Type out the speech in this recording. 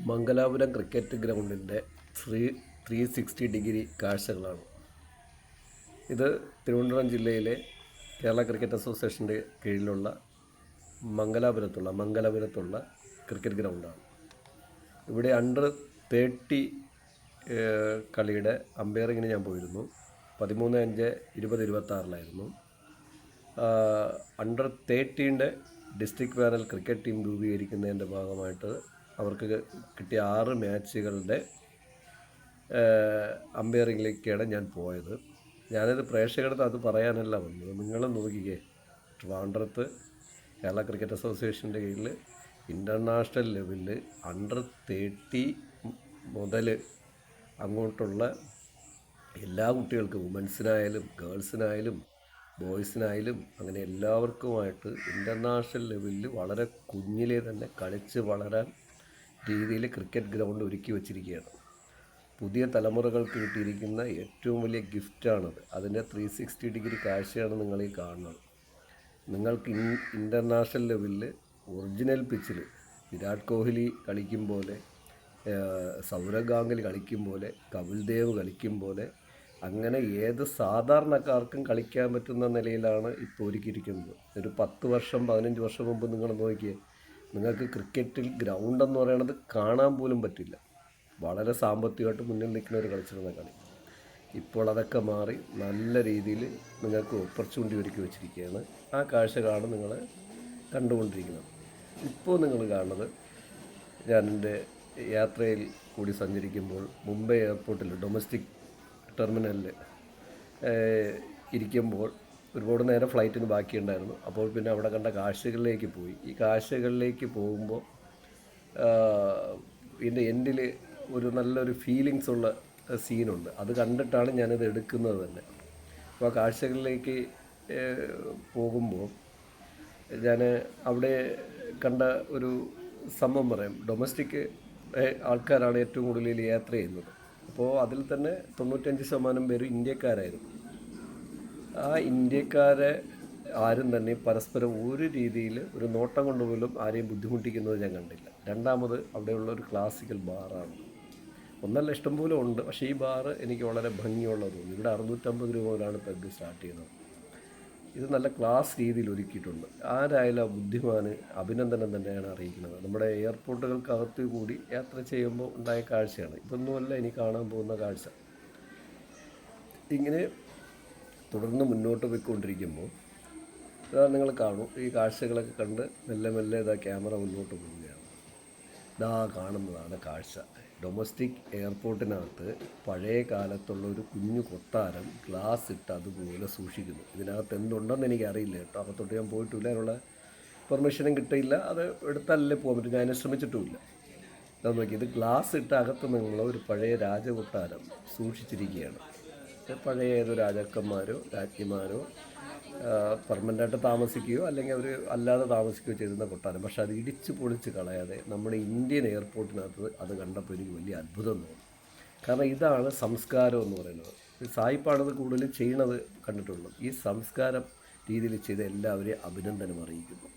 Mangalapuram cricket ഗ്രൗണ്ടിൻ്റെ 360 degree കാഴ്ചകളാണ്. ഇത് തിരുവനന്തപുരം ജില്ലയിലെ കേരള ക്രിക്കറ്റ് അസോസിയേഷൻ്റെ കീഴിലുള്ള മംഗലാപുരത്തുള്ള ക്രിക്കറ്റ് ഗ്രൗണ്ടാണ്. ഇവിടെ അണ്ടർ 30 കളിയുടെ അമ്പയറിങ്ങിന് ഞാൻ പോയിരുന്നു. 13/5/2026 under 30 district panel cricket team രൂപീകരിക്കുന്നതിൻ്റെ ഭാഗമായിട്ട് അവർക്ക് കിട്ടിയ 6 മാച്ചുകളുടെ അമ്പയറിങ്ങിലേക്കാണ് ഞാൻ പോയത്. ഞാനത് പ്രേക്ഷകരുടെ അത് പറയാനല്ല വന്നത്. നിങ്ങൾ നോക്കിക്കേ, ട്രിവാൻഡ്രത്ത് കേരള ക്രിക്കറ്റ് അസോസിയേഷൻ്റെ കീഴിൽ ഇൻ്റർനാഷണൽ ലെവലിൽ അണ്ടർ 30 മുതൽ അങ്ങോട്ടുള്ള എല്ലാ കുട്ടികൾക്കും, വുമൻസിനായാലും ഗേൾസിനായാലും ബോയ്സിനായാലും അങ്ങനെ എല്ലാവർക്കുമായിട്ട് ഇൻ്റർനാഷണൽ ലെവലിൽ വളരെ കുഞ്ഞിലെ തന്നെ കളിച്ച് വളരാൻ രീതിയിൽ ക്രിക്കറ്റ് ഗ്രൗണ്ട് ഒരുക്കി വച്ചിരിക്കുകയാണ്. പുതിയ തലമുറകൾക്ക് കിട്ടിയിരിക്കുന്ന ഏറ്റവും വലിയ ഗിഫ്റ്റാണത്. അതിൻ്റെ 360 ഡിഗ്രി കാഴ്ചയാണ് നിങ്ങളീ കാണുന്നത്. നിങ്ങൾക്ക് ഇൻ്റർനാഷണൽ ലെവലിൽ ഒറിജിനൽ പിച്ചിൽ വിരാട് കോഹ്ലി കളിക്കും പോലെ, സൗരവ് ഗാംഗുലി കളിക്കും പോലെ, കപിൽ ദേവ് കളിക്കും പോലെ, അങ്ങനെ ഏത് സാധാരണക്കാർക്കും കളിക്കാൻ പറ്റുന്ന നിലയിലാണ് ഇപ്പോൾ ഒരുക്കിയിരിക്കുന്നത്. ഒരു 10 വർഷം 15 വർഷം മുമ്പ് നിങ്ങൾ നോക്കിയേ, നിങ്ങൾക്ക് ക്രിക്കറ്റിൽ ഗ്രൗണ്ടെന്ന് പറയുന്നത് കാണാൻ പോലും പറ്റില്ല. വളരെ സാമ്പത്തികമായിട്ട് മുന്നിൽ നിൽക്കുന്നവർ കളിച്ചിരുന്ന കളി. ഇപ്പോൾ അതൊക്കെ മാറി നല്ല രീതിയിൽ നിങ്ങൾക്ക് ഓപ്പർച്യൂണിറ്റി ഒരുക്കി വെച്ചിരിക്കുകയാണ്. ആ കാഴ്ചകളാണ് നിങ്ങൾ കണ്ടുകൊണ്ടിരിക്കുന്നത്. ഇപ്പോൾ നിങ്ങൾ കാണുന്നത്, ഞാൻ എൻ്റെ യാത്രയിൽ കൂടി സഞ്ചരിക്കുമ്പോൾ മുംബൈ എയർപോർട്ടിൽ ഡൊമസ്റ്റിക് ടെർമിനലിൽ ഇരിക്കുമ്പോൾ ഒരുപാട് നേരം ഫ്ലൈറ്റിന് ബാക്കിയുണ്ടായിരുന്നു. അപ്പോൾ പിന്നെ അവിടെ കണ്ട കാഴ്ചകളിലേക്ക് പോയി. ഈ കാഴ്ചകളിലേക്ക് പോകുമ്പോൾ ഇതിൻ്റെ എൻഡിൽ ഒരു നല്ലൊരു ഫീലിങ്സ് ഉള്ള സീനുണ്ട്. അത് കണ്ടിട്ടാണ് ഞാനിത് എടുക്കുന്നത് തന്നെ. അപ്പോൾ ആ കാഴ്ചകളിലേക്ക് പോകുമ്പോൾ ഞാൻ അവിടെ കണ്ട ഒരു സംഭവം പറയാം. ഡൊമസ്റ്റിക് ആൾക്കാരാണ് ഏറ്റവും കൂടുതൽ യാത്ര ചെയ്യുന്നത്. അപ്പോൾ അതിൽ തന്നെ 95% പേര് ഇന്ത്യക്കാരായിരുന്നു. ആ ഇന്ത്യക്കാരെ ആരും തന്നെ പരസ്പരം ഒരു രീതിയിൽ ഒരു നോട്ടം കൊണ്ടുപോലും ആരെയും ബുദ്ധിമുട്ടിക്കുന്നത് ഞാൻ കണ്ടില്ല. രണ്ടാമത് അവിടെയുള്ള ഒരു ക്ലാസിക്കൽ ബാറാണ്. ഒന്നല്ല, ഇഷ്ടംപോലെ ഉണ്ട്. പക്ഷേ ഈ ബാറ് എനിക്ക് വളരെ ഭംഗിയുള്ള തോന്നി. ഇവിടെ 650 രൂപ മുതലാണ് പെഗ് സ്റ്റാർട്ട് ചെയ്യുന്നത്. ഇത് നല്ല ക്ലാസ് രീതിയിൽ ഒരുക്കിയിട്ടുണ്ട്. ആരായാലും ആ ബുദ്ധിമാന് അഭിനന്ദനം തന്നെയാണ് അറിയിക്കുന്നത്. നമ്മുടെ എയർപോർട്ടുകൾക്കകത്ത് കൂടി യാത്ര ചെയ്യുമ്പോൾ ഉണ്ടായ കാഴ്ചയാണ്. ഇതൊന്നുമല്ല ഇനി കാണാൻ പോകുന്ന കാഴ്ച. ഇങ്ങനെ തുടർന്ന് മുന്നോട്ട് പോയിക്കൊണ്ടിരിക്കുമ്പോൾ നിങ്ങൾ കാണും, ഈ കാഴ്ചകളൊക്കെ കണ്ട് മെല്ലെ മെല്ലെ ക്യാമറ മുന്നോട്ട് പോവുകയാണ്. കാണുന്നതാണ് കാഴ്ച. ഡൊമസ്റ്റിക് എയർപോർട്ടിനകത്ത് പഴയ കാലത്തുള്ള ഒരു കുഞ്ഞു കൊട്ടാരം ഗ്ലാസ് ഇട്ട് അതുപോലെ സൂക്ഷിക്കുന്നു. ഇതിനകത്ത് എന്തുണ്ടെന്ന് എനിക്കറിയില്ല കേട്ടോ. അകത്തോട്ട് ഞാൻ പോയിട്ടില്ല, അതിനുള്ള പെർമിഷനും കിട്ടിയില്ല. അത് എടുത്താലല്ലേ പോകാൻ പറ്റും. ഞാൻ ശ്രമിച്ചിട്ടുമില്ല. അത് നോക്കി, ഇത് ഗ്ലാസ് ഇട്ട് അകത്ത് നിന്നുള്ള ഒരു പഴയ രാജകൊട്ടാരം സൂക്ഷിച്ചിരിക്കുകയാണ്. പഴയ ഏതോ രാജാക്കന്മാരോ രാജ്ഞിമാരോ പെർമനൻ്റായിട്ട് താമസിക്കുകയോ അല്ലെങ്കിൽ അവർ അല്ലാതെ താമസിക്കുകയോ ചെയ്തിരുന്ന കൊട്ടാരം. പക്ഷെ അത് ഇടിച്ച് പൊളിച്ച് കളയാതെ നമ്മുടെ ഇന്ത്യൻ എയർപോർട്ടിനകത്ത് അത് കണ്ടപ്പോൾ എനിക്ക് വലിയ അത്ഭുതം തോന്നി. കാരണം ഇതാണ് സംസ്കാരം എന്ന് പറയുന്നത്. സായിപ്പാണത് കൂടുതൽ ചെയ്യണത് കണ്ടിട്ടുള്ളൂ. ഈ സംസ്കാരം രീതിയിൽ ചെയ്ത് എല്ലാവരെയും അഭിനന്ദനം അറിയിക്കുന്നു.